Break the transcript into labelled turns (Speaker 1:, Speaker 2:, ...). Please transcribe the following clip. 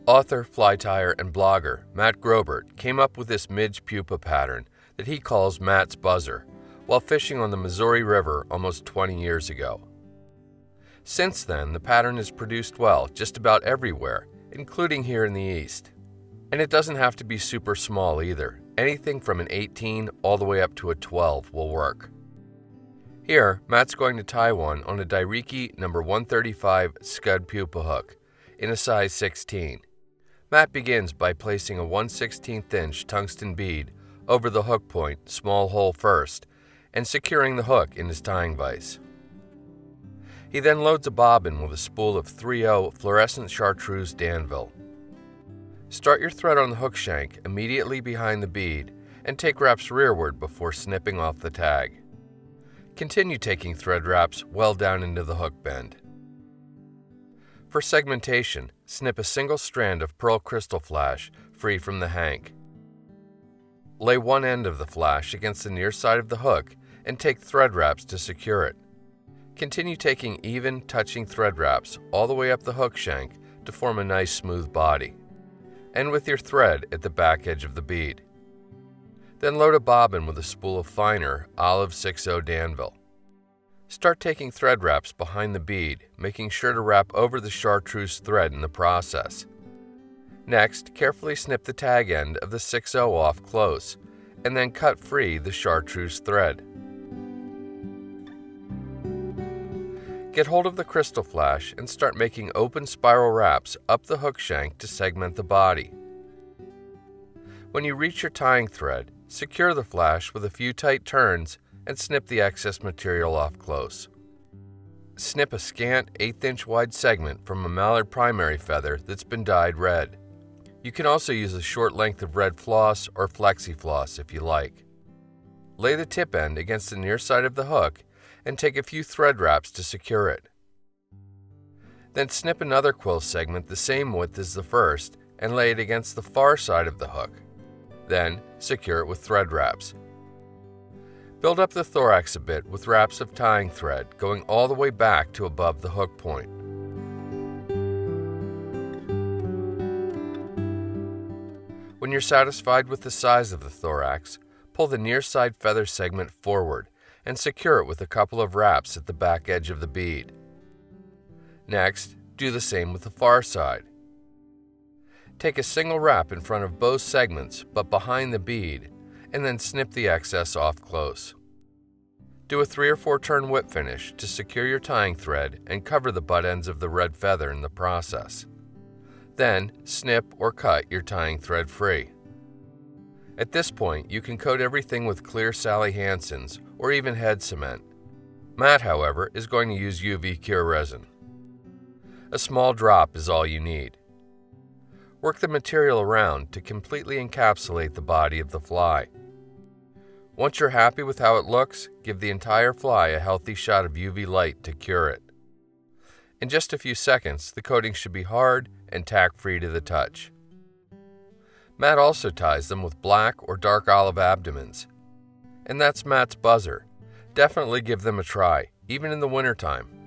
Speaker 1: Author, fly tyer, and blogger Matt Grobert came up with this midge pupa pattern that he calls Matt's Buzzer while fishing on the Missouri River almost 20 years ago. Since then, the pattern is produced well just about everywhere, including here in the East. And it doesn't have to be super small either. Anything from an 18 all the way up to a 12 will work. Here, Matt's going to tie one on a Dai-Riki number 135 Scud pupa hook in a size 16. Matt begins by placing a 1/16 inch tungsten bead over the hook point, small hole first, and securing the hook in his tying vise. He then loads a bobbin with a spool of 3/0 fluorescent chartreuse Danville. Start your thread on the hook shank immediately behind the bead and take wraps rearward before snipping off the tag. Continue taking thread wraps well down into the hook bend. For segmentation, snip a single strand of pearl Krystal Flash free from the hank. Lay one end of the flash against the near side of the hook and take thread wraps to secure it. Continue taking even, touching thread wraps all the way up the hook shank to form a nice smooth body. End with your thread at the back edge of the bead. Then load a bobbin with a spool of finer olive 6/0 Danville. Start taking thread wraps behind the bead, making sure to wrap over the chartreuse thread in the process. Next, carefully snip the tag end of the 6/0 off close, and then cut free the chartreuse thread. Get hold of the Krystal Flash and start making open spiral wraps up the hook shank to segment the body. When you reach your tying thread, secure the flash with a few tight turns and snip the excess material off close. Snip a scant 1/8 inch wide segment from a Mallard primary feather that's been dyed red. You can also use a short length of red floss or flexi floss if you like. Lay the tip end against the near side of the hook and take a few thread wraps to secure it. Then snip another quill segment the same width as the first and lay it against the far side of the hook. Then secure it with thread wraps. Build up the thorax a bit with wraps of tying thread going all the way back to above the hook point. When you're satisfied with the size of the thorax, pull the near side feather segment forward and secure it with a couple of wraps at the back edge of the bead. Next, do the same with the far side. Take a single wrap in front of both segments but behind the bead, and then snip the excess off close. Do a 3 or 4 turn whip finish to secure your tying thread and cover the butt ends of the red feather in the process. Then, snip or cut your tying thread free. At this point, you can coat everything with clear Sally Hansen's or even head cement. Matt, however, is going to use UV cure resin. A small drop is all you need. Work the material around to completely encapsulate the body of the fly. Once you're happy with how it looks, give the entire fly a healthy shot of UV light to cure it. In just a few seconds, the coating should be hard and tack-free to the touch. Matt also ties them with black or dark olive abdomens. And that's Matt's Buzzer. Definitely give them a try, even in the wintertime.